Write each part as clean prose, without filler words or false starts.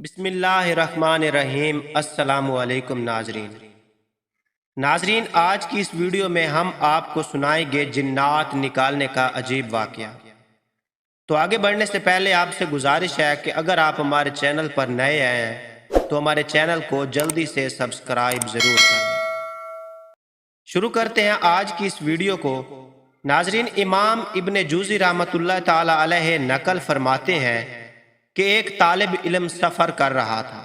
بسم اللہ الرحمن الرحیم۔ السلام علیکم ناظرین، آج کی اس ویڈیو میں ہم آپ کو سنائیں گے جنات نکالنے کا عجیب واقعہ۔ تو آگے بڑھنے سے پہلے آپ سے گزارش ہے کہ اگر آپ ہمارے چینل پر نئے ہیں تو ہمارے چینل کو جلدی سے سبسکرائب ضرور کر دیں۔ شروع کرتے ہیں آج کی اس ویڈیو کو۔ ناظرین، امام ابن جوزی رحمۃ اللہ تعالی علیہ نقل فرماتے ہیں کہ ایک طالب علم سفر کر رہا تھا۔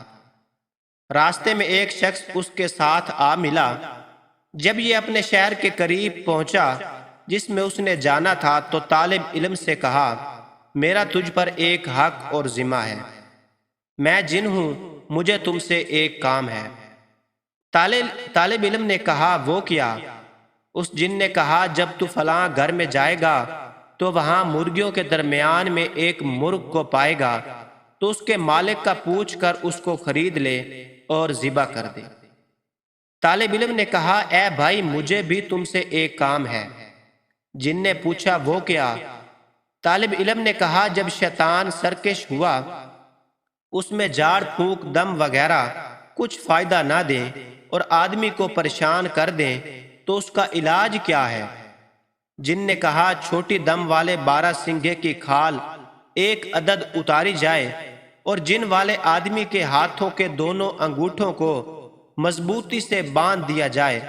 راستے میں ایک شخص اس کے ساتھ آ ملا۔ جب یہ اپنے شہر کے قریب پہنچا جس میں اس نے جانا تھا تو طالب علم سے کہا، میرا تجھ پر ایک حق اور ذمہ ہے، میں جن ہوں، مجھے تم سے ایک کام ہے۔ طالب علم نے کہا، وہ کیا؟ اس جن نے کہا، جب تو فلاں گھر میں جائے گا تو وہاں مرغیوں کے درمیان میں ایک مرغ کو پائے گا تو اس کے مالک کا پوچھ کر اس کو خرید لے اور ذبح کر دے۔ طالب علم نے کہا، اے بھائی، مجھے بھی تم سے ایک کام ہے۔ جن نے پوچھا، وہ کیا؟ طالب علم نے کہا، جب شیطان سرکش ہوا، اس میں جھاڑ پھونک، دم وغیرہ کچھ فائدہ نہ دیں اور آدمی کو پریشان کر دیں تو اس کا علاج کیا ہے؟ جن نے کہا، چھوٹی دم والے 12 سنگھے کی کھال ایک عدد اتاری جائے اور جن والے آدمی کے ہاتھوں کے دونوں انگوٹھوں کو مضبوطی سے باندھ دیا جائے،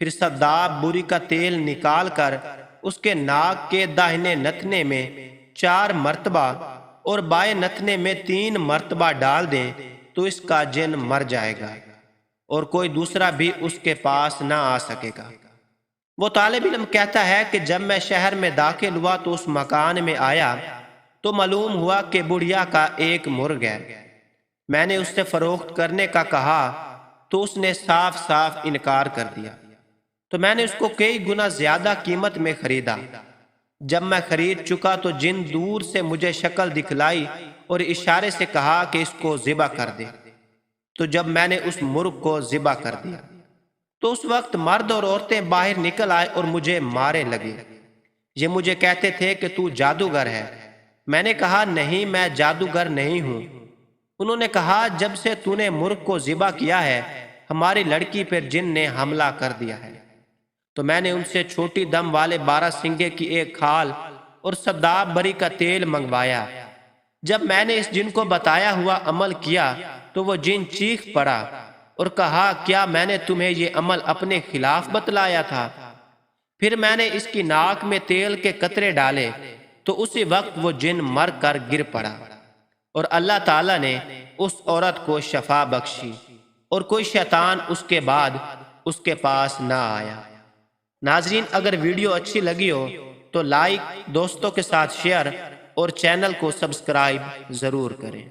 پھر سرداب بری کا تیل نکال کر اس کے ناک کے داہنے نتنے میں 4 مرتبہ اور بائیں نتنے میں 3 مرتبہ ڈال دیں تو اس کا جن مر جائے گا اور کوئی دوسرا بھی اس کے پاس نہ آ سکے گا۔ وہ طالب علم کہتا ہے کہ جب میں شہر میں داخل ہوا تو اس مکان میں آیا تو معلوم ہوا کہ بڑھیا کا ایک مرغ ہے۔ میں نے اس سے فروخت کرنے کا کہا تو اس نے صاف صاف انکار کر دیا، تو میں نے اس کو کئی گنا زیادہ قیمت میں خریدا۔ جب میں خرید چکا تو جن دور سے مجھے شکل دکھلائی اور اشارے سے کہا کہ اس کو ذبح کر دے، تو جب میں نے اس مرغ کو ذبح کر دیا تو اس وقت مرد اور عورتیں باہر نکل آئے اور مجھے مارے لگے۔ یہ مجھے کہتے تھے کہ تو جادوگر ہے۔ میں نے کہا، نہیں، میں جادوگر نہیں ہوں۔ انہوں نے کہا، جب سے تو نے مرغ کو ذبح کیا ہے ہماری لڑکی پر جن نے حملہ کر دیا ہے۔ تو میں نے ان سے چھوٹی دم والے 12 سنگھے کی ایک کھال اور سرداب بری کا تیل منگوایا۔ جب میں نے اس جن کو بتایا ہوا عمل کیا تو وہ جن چیخ پڑا اور کہا، کیا میں نے تمہیں یہ عمل اپنے خلاف بتلایا تھا؟ پھر میں نے اس کی ناک میں تیل کے قطرے ڈالے تو اسی وقت وہ جن مر کر گر پڑا اور اللہ تعالیٰ نے اس عورت کو شفا بخشی اور کوئی شیطان اس کے بعد اس کے پاس نہ آیا۔ ناظرین، اگر ویڈیو اچھی لگی ہو تو لائک، دوستوں کے ساتھ شیئر اور چینل کو سبسکرائب ضرور کریں۔